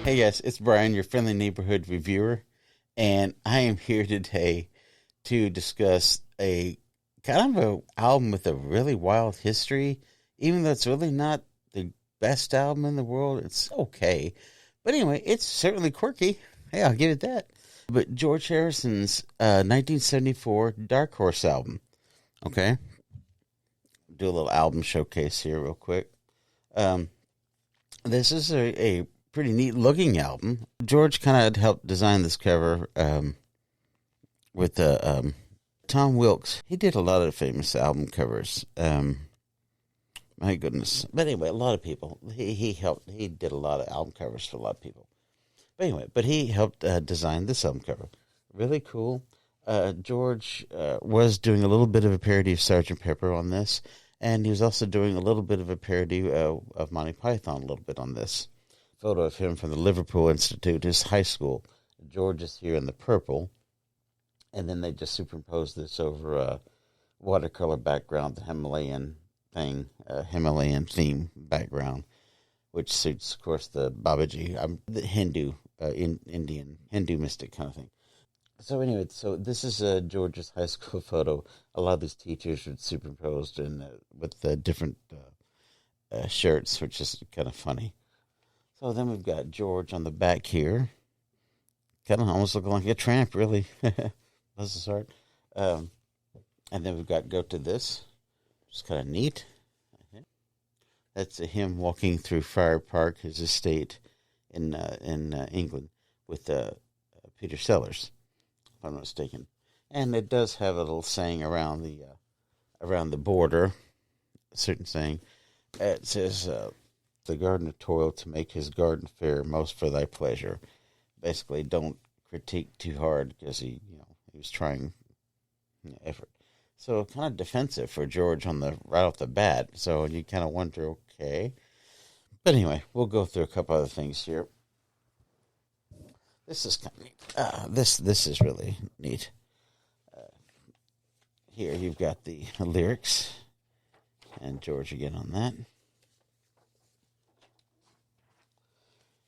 Hey guys, it's Bryan, your friendly neighborhood reviewer, and I am here today to discuss a kind of a album with a really wild history. Even though it's really not the best album in the world, it's okay. But anyway, it's certainly quirky. Hey, I'll give it that. But George Harrison's 1974 Dark Horse album. Okay, do a little album showcase here real quick. Um, this is a pretty neat looking album. George kind of helped design this cover with Tom Wilkes. He did a lot of famous album covers. My goodness. But anyway, a lot of people. He helped. He did a lot of album covers for a lot of people. But anyway, he helped design this album cover. Really cool. George was doing a little bit of a parody of Sgt. Pepper on this, and he was also doing a little bit of a parody of Monty Python a little bit on this. Photo of him from the Liverpool Institute, his high school. George is here in the purple, and then they just superimposed this over a watercolor background, the Himalayan Himalayan theme background, which suits, of course, the Babaji, the Hindu, Indian Hindu mystic kind of thing. So anyway, so this is George's high school photo. A lot of these teachers were superimposed with different shirts, which is kind of funny. So then we've got George on the back here. Kind of almost looking like a tramp, really. Bless his heart. And then we've got Go to This, which is kind of neat. That's him walking through Friar Park, his estate in England, with Peter Sellers, if I'm not mistaken. And it does have a little saying around the border, a certain saying. It says, the gardener toiled to make his garden fair, most for thy pleasure. Basically, don't critique too hard because he was trying effort. So kind of defensive for George right off the bat. So you kind of wonder, okay. But anyway, we'll go through a couple other things here. This is kind of neat. This is really neat. Here you've got the lyrics, and George again on that.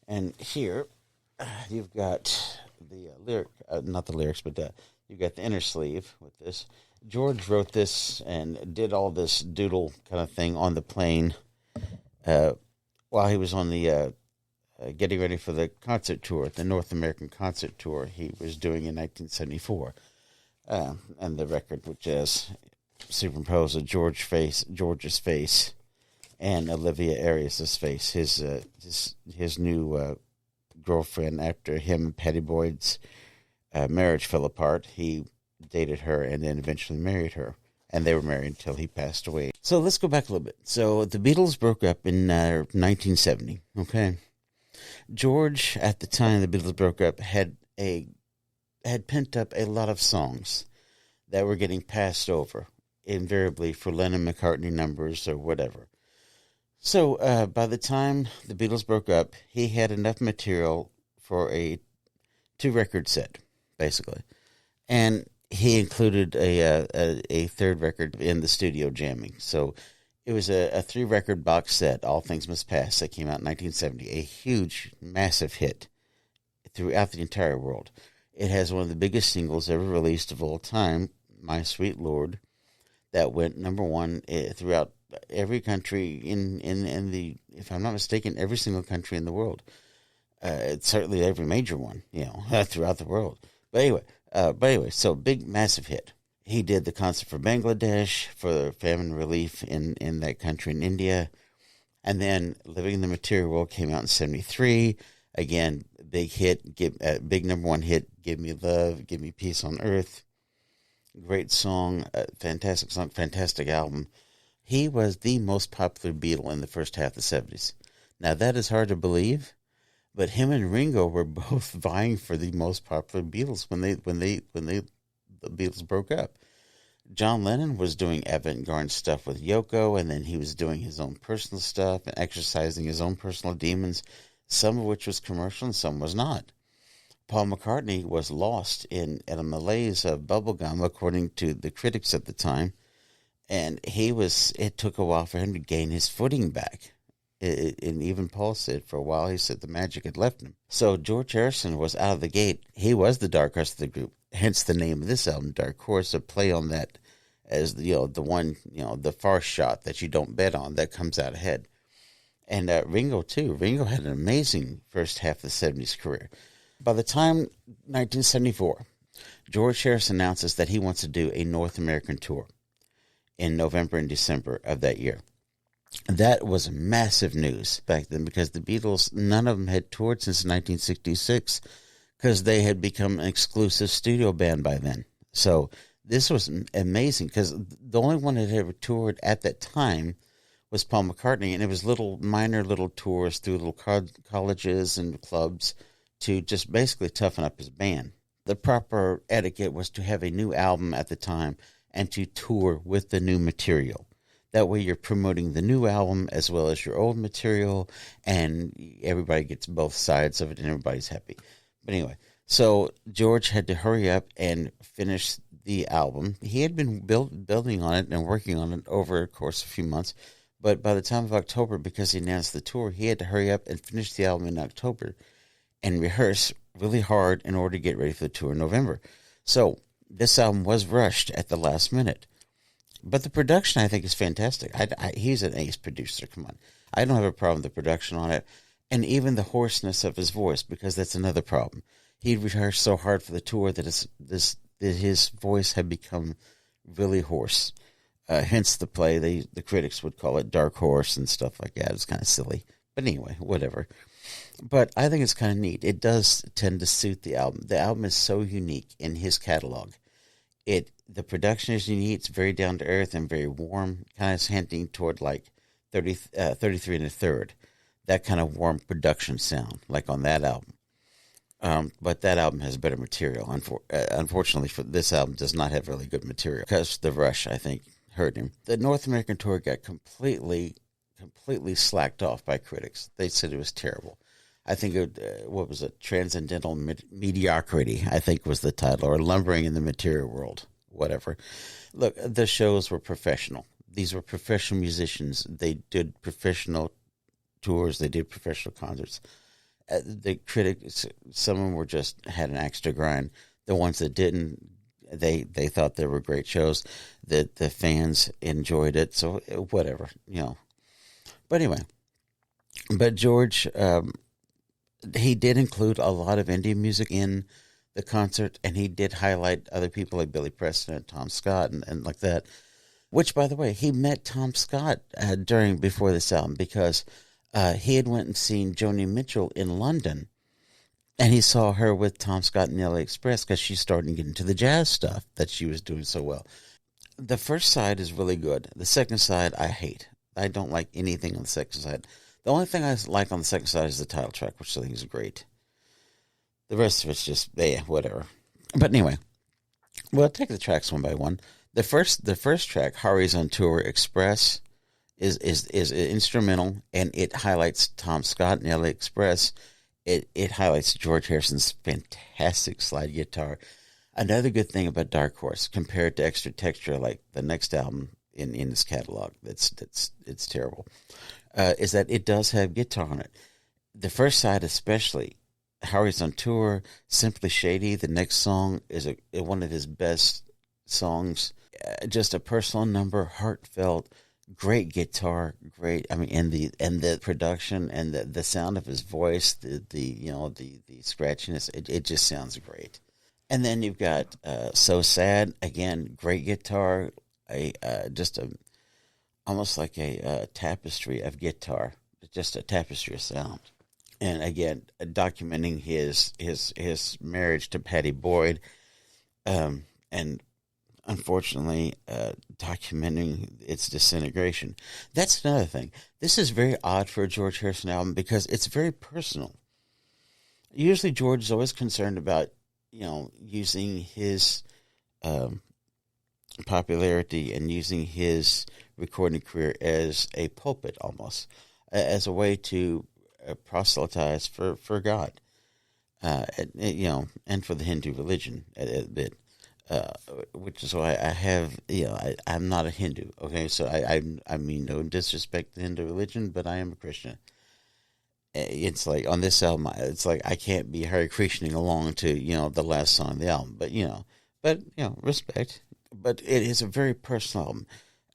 And here, you've got the not the lyrics, but you've got the inner sleeve with this. George wrote this and did all this doodle kind of thing on the plane while he was on the getting ready for the concert tour, the North American concert tour he was doing in 1974. And the record, which has superimposed George's face, and Olivia Arias' face, his new girlfriend. After him and Patty Boyd's marriage fell apart, he dated her and then eventually married her, and they were married until he passed away. So let's go back a little bit. So the Beatles broke up in 1970. Okay, George, at the time the Beatles broke up, had pent up a lot of songs that were getting passed over, invariably for Lennon-McCartney numbers or whatever. So by the time the Beatles broke up, he had enough material for a 2-record set, basically. And he included a third record in the studio jamming. So it was a 3-record box set, All Things Must Pass, that came out in 1970. A huge, massive hit throughout the entire world. It has one of the biggest singles ever released of all time, My Sweet Lord, that went number one throughout every country in the, if I'm not mistaken, every single country in the world. It's certainly every major one, throughout the world. But anyway, so big, massive hit. He did the Concert for Bangla Desh for famine relief in that country in India. And then Living in the Material World came out in 1973. Again, big hit, big number one hit, Give Me Love, Give Me Peace on Earth. Great song, fantastic song, fantastic album. He was the most popular Beatle in the first half of the 70s. Now, that is hard to believe, but him and Ringo were both vying for the most popular Beatles when the Beatles broke up. John Lennon was doing avant-garde stuff with Yoko, and then he was doing his own personal stuff and exercising his own personal demons, some of which was commercial and some was not. Paul McCartney was lost in a malaise of bubblegum, according to the critics at the time, and it took a while for him to gain his footing back. And even Paul said for a while, he said the magic had left him. So George Harrison was out of the gate. He was the dark horse of the group, hence the name of this album, Dark Horse, a play on that as, the one, the far shot that you don't bet on that comes out ahead. And Ringo, too. Ringo had an amazing first half of the 70s career. By the time 1974, George Harrison announces that he wants to do a North American tour in November and December of that year. That was massive news back then because the Beatles, none of them had toured since 1966 because they had become an exclusive studio band by then. So this was amazing because the only one that had ever toured at that time was Paul McCartney, and it was minor little tours through little colleges and clubs to just basically toughen up his band. The proper etiquette was to have a new album at the time and to tour with the new material. That way you're promoting the new album as well as your old material, and everybody gets both sides of it and everybody's happy. But anyway, so George had to hurry up and finish the album. He had been building on it and working on it over the course of a few months, but by the time of October, because he announced the tour, he had to hurry up and finish the album in October and rehearse really hard in order to get ready for the tour in November. So this album was rushed at the last minute. But the production, I think, is fantastic. He's an ace producer. Come on. I don't have a problem with the production on it. And even the hoarseness of his voice, because that's another problem. He rehearsed so hard for the tour that his voice had become really hoarse. Hence the play, the critics would call it Dark Horse and stuff like that. It's kind of silly. But anyway, whatever. But I think it's kind of neat. It does tend to suit the album. The album is so unique in his catalog. The production is unique. It's very down to earth and very warm, kind of hinting toward like 33 and a third, that kind of warm production sound, like on that album. But that album has better material. Unfortunately, for this album, does not have really good material because the rush, I think, hurt him. The North American tour got completely slacked off by critics. They said it was terrible. I think what was it? Transcendental Mediocrity, I think was the title, or Lumbering in the Material World, whatever. Look, the shows were professional. These were professional musicians. They did professional tours. They did professional concerts. The critics, some of them had an axe to grind. The ones that didn't, they thought they were great shows. The fans enjoyed it. So whatever, But anyway, George, he did include a lot of Indian music in the concert, and he did highlight other people like Billy Preston and Tom Scott and like that. Which, by the way, he met Tom Scott before this album because he had went and seen Joni Mitchell in London, and he saw her with Tom Scott and the LA Express because she's starting to get into the jazz stuff that she was doing so well. The first side is really good. The second side I hate. I don't like anything on the second side. The only thing I like on the second side is the title track, which I think is great. The rest of it's just, whatever. But anyway, we'll take the tracks one by one. The first track, Hari's on Tour Express, is instrumental, and it highlights Tom Scott and LA Express. It highlights George Harrison's fantastic slide guitar. Another good thing about Dark Horse, compared to Extra Texture, like the next album in his catalog, it's terrible, is that it does have guitar on it. The first side especially, Hari's on Tour, Simply Shady, the next song is one of his best songs. Just a personal number, heartfelt, great guitar, great. I mean, and the production and the sound of his voice, the scratchiness, it just sounds great. And then you've got So Sad, again, great guitar, almost like a tapestry of guitar, just a tapestry of sound. And again, documenting his marriage to Pattie Boyd, and unfortunately, documenting its disintegration. That's another thing. This is very odd for a George Harrison album because it's very personal. Usually George is always concerned about, using his popularity and using his recording career as a pulpit almost, as a way to proselytize for God, and for the Hindu religion a bit. uh, which is why I have, I'm not a Hindu. Okay, so I mean no disrespect to Hindu religion, but I am a Christian. It's like on this album, it's like I can't be Hare Krishnaing along to the last song of the album, but respect. But it is a very personal album.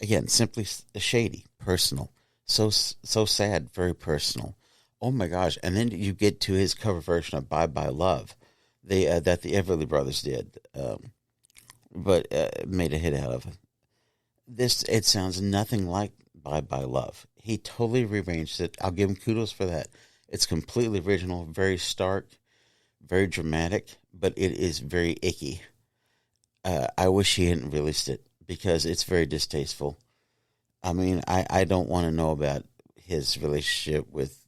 Again, simply shady, personal, so sad, very personal. Oh my gosh! And then you get to his cover version of "Bye Bye Love," that the Everly Brothers did, but made a hit out of. This it sounds nothing like "Bye Bye Love." He totally rearranged it. I'll give him kudos for that. It's completely original, very stark, very dramatic, but it is very icky. I wish he hadn't released it because it's very distasteful. I mean, I don't want to know about his relationship with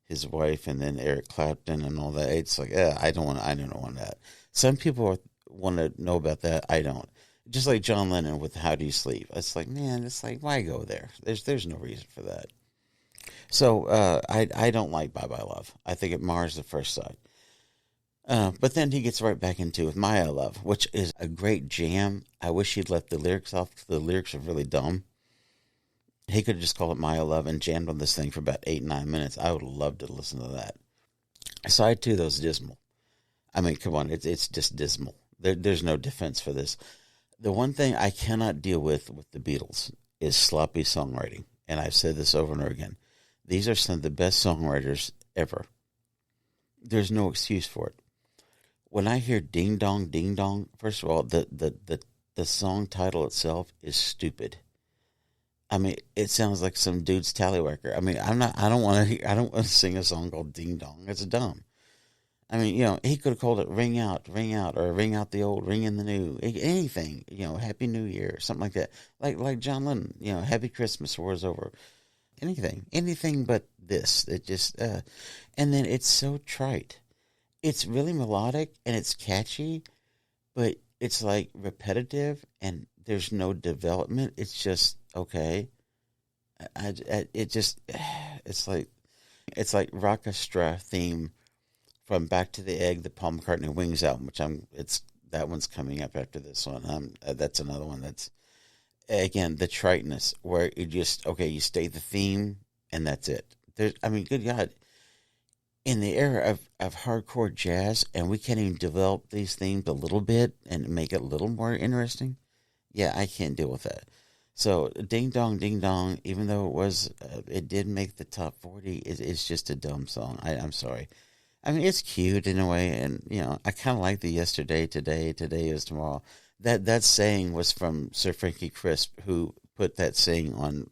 his wife and then Eric Clapton and all that. It's like, I don't want that. Some people want to know about that. I don't. Just like John Lennon with "How Do You Sleep?" It's like, man, it's like, why go there? There's no reason for that. So I don't like "Bye Bye Love." I think it mars the first side. But then he gets right back into with "My I Love," which is a great jam. I wish he'd left the lyrics off because the lyrics are really dumb. He could have just called it "My I Love" and jammed on this thing for about 8-9 minutes. I would have loved to listen to that. Side two, though, is dismal. I mean, come on, it's just dismal. There's no defense for this. The one thing I cannot deal with the Beatles is sloppy songwriting. And I've said this over and over again. These are some of the best songwriters ever. There's no excuse for it. When I hear "Ding Dong, Ding Dong," first of all, the song title itself is stupid. I mean, it sounds like some dude's tallywhacker. I mean, I don't want to sing a song called "Ding Dong." It's dumb. I mean, he could have called it "Ring Out, Ring Out," or "Ring Out the Old, Ring in the New." Anything, "Happy New Year," something like that. Like John Lennon, "Happy Christmas," War's Over. Anything but this. It just, and then it's so trite. It's really melodic and it's catchy, but it's like repetitive and there's no development. It's just okay. It just, it's like Rockestra theme from Back to the Egg, the Paul McCartney Wings album, that one's coming up after this one. That's another one that's, again, the triteness where you state the theme and that's it. I mean, good God, in the era of hardcore jazz, and we can't even develop these themes a little bit and make it a little more interesting. Yeah, I can't deal with that. So, "Ding Dong, Ding Dong," even though it did make the top 40, it's just a dumb song. I'm sorry. I mean, it's cute in a way, and I kind of like the "Yesterday, Today, Today is Tomorrow." That saying was from Sir Frankie Crisp, who put that saying on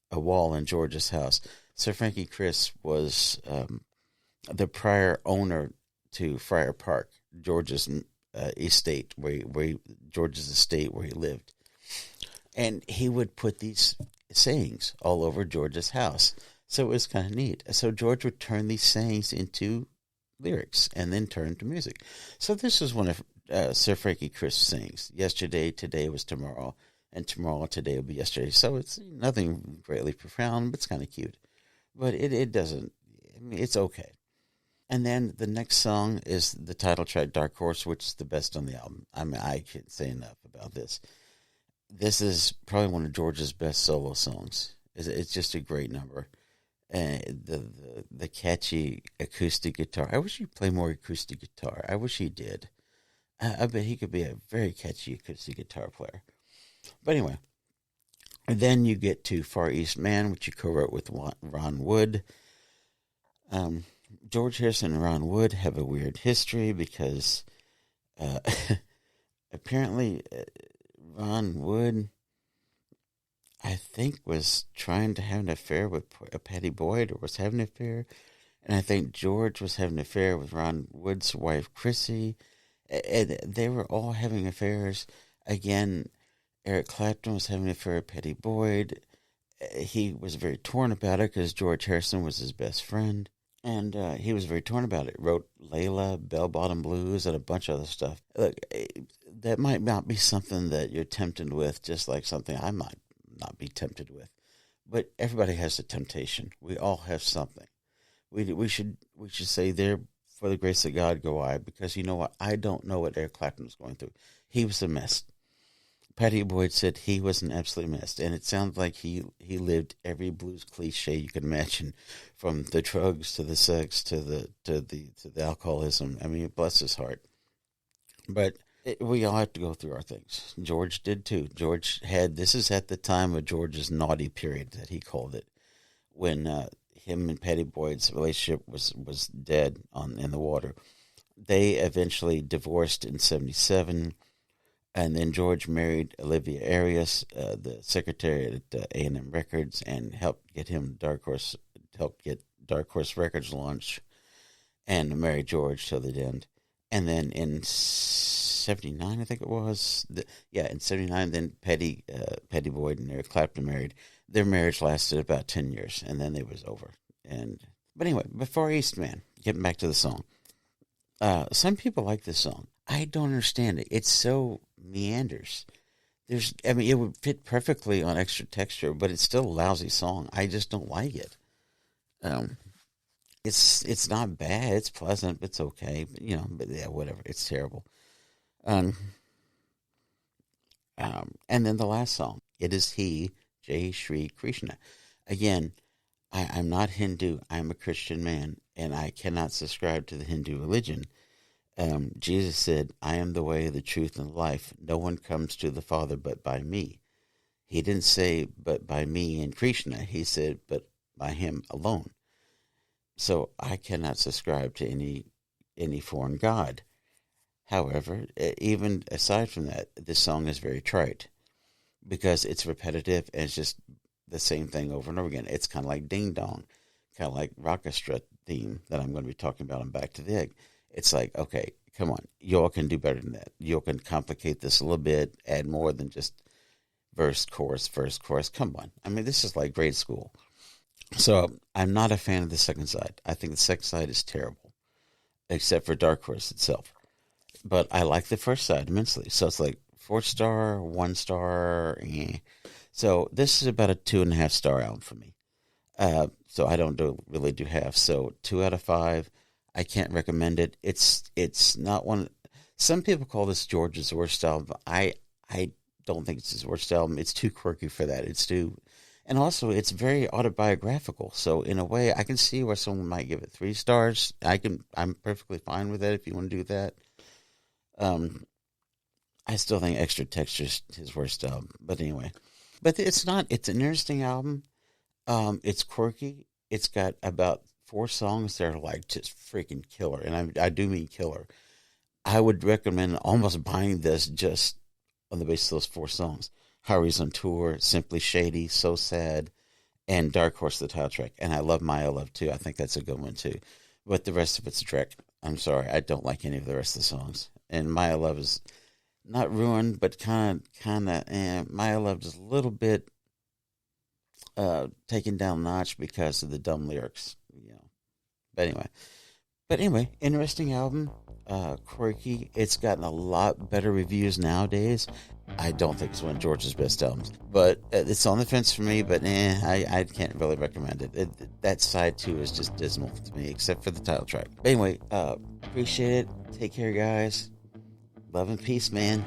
a wall in George's house. Sir Frankie Crisp was the prior owner to Friar Park, George's estate, George's estate where he lived, and he would put these sayings all over George's house. So it was kind of neat. So George would turn these sayings into lyrics and then turn to music. So this is one of Sir Frankie Crisp's sayings. "Yesterday, today was tomorrow, and tomorrow, today will be yesterday." So it's nothing greatly profound, but it's kind of cute. But it doesn't, I mean, it's okay. And then the next song is the title track, "Dark Horse," which is the best on the album. I mean, I can't say enough about this. This is probably one of George's best solo songs. It's just a great number. And the catchy acoustic guitar. I wish he'd play more acoustic guitar. I wish he did. I bet he could be a very catchy acoustic guitar player. But anyway, and then you get to "Far East Man," which you co-wrote with Ron Wood. George Harrison and Ron Wood have a weird history because uh, apparently Ron Wood, I think, was trying to have an affair with Patty Boyd, or was having an affair. And I think George was having an affair with Ron Wood's wife, Chrissy. And they were all having affairs. Again, Eric Clapton was having an affair with Patty Boyd. He was very torn about it because George Harrison was his best friend. And he was very torn about it. Wrote Layla, Bell Bottom Blues, and a bunch of other stuff. Look, that might not be something that you're tempted with, just like something I might not be tempted with. But everybody has a temptation. We all have something. We should say there For the Grace of God Go I, because you know what? I don't know what Eric Clapton was going through. He was a mess. Patty Boyd said he was an absolute mess, and it sounds like he lived every blues cliche you could imagine, from the drugs to the sex to the alcoholism. I mean, bless his heart. But we all have to go through our things. George did too. George had, this is at the time of George's naughty period that he called it, when him and Patty Boyd's relationship was dead in the water. They eventually divorced in '77. And then George married Olivia Arias, the secretary at A&M Records, and helped get Dark Horse Records launched, and married George till the end. And then in '79, I think it was, in '79, then Patty Boyd and Eric Clapton married. Their marriage lasted about 10 years, and then it was over. But anyway, Far East Man, getting back to the song. Some people like this song. I don't understand it. It's so meanders. It would fit perfectly on Extra Texture, but it's still a lousy song. I just don't like it. It's not bad. It's pleasant. It's okay. But yeah, whatever. It's terrible. And then the last song. It is He, Jai Shri Krishna. Again, I'm not Hindu. I'm a Christian man, and I cannot subscribe to the Hindu religion. Jesus said, I am the way, the truth, and the life. No one comes to the Father but by me. He didn't say, but by me and Krishna. He said, but by him alone. So I cannot subscribe to any foreign god. However, even aside from that, this song is very trite, because it's repetitive and it's just the same thing over and over again. It's kind of like Ding Dong, kind of like Rockestra theme that I'm going to be talking about on Back to the Egg. It's like, okay, come on. Y'all can do better than that. Y'all can complicate this a little bit, add more than just verse, chorus. Come on. I mean, this is like grade school. So I'm not a fan of the second side. I think the second side is terrible, except for Dark Horse itself. But I like the first side immensely. So it's like 4-star, 1-star. So this is about a 2.5-star album for me. So I don't really do half. So 2 out of 5. I can't recommend it. It's not one. Some people call this George's worst album. I don't think it's his worst album. It's too quirky for that. And also it's very autobiographical. So in a way, I can see where someone might give it 3 stars. I'm perfectly fine with that if you want to do that. I still think Extra Texture is his worst album. But anyway, it's not. It's an interesting album. It's quirky. It's got about 4 songs that are like just freaking killer, and I do mean killer. I would recommend almost buying this just on the basis of those 4 songs. Harry's on Tour, Simply Shady, So Sad, and Dark Horse, the title track. And I love Maya Love too. I think that's a good one too. But the rest of it's Drek. I'm sorry, I don't like any of the rest of the songs. And Maya Love is not ruined, but kind of. Maya Love is a little bit taken down a notch because of the dumb lyrics. But anyway, interesting album, quirky. It's gotten a lot better reviews nowadays. I don't think it's one of George's best albums, but it's on the fence for me. But I can't really recommend it. That side 2 is just dismal to me, except for the title track. But anyway, appreciate it. Take care, guys. Love and peace, man.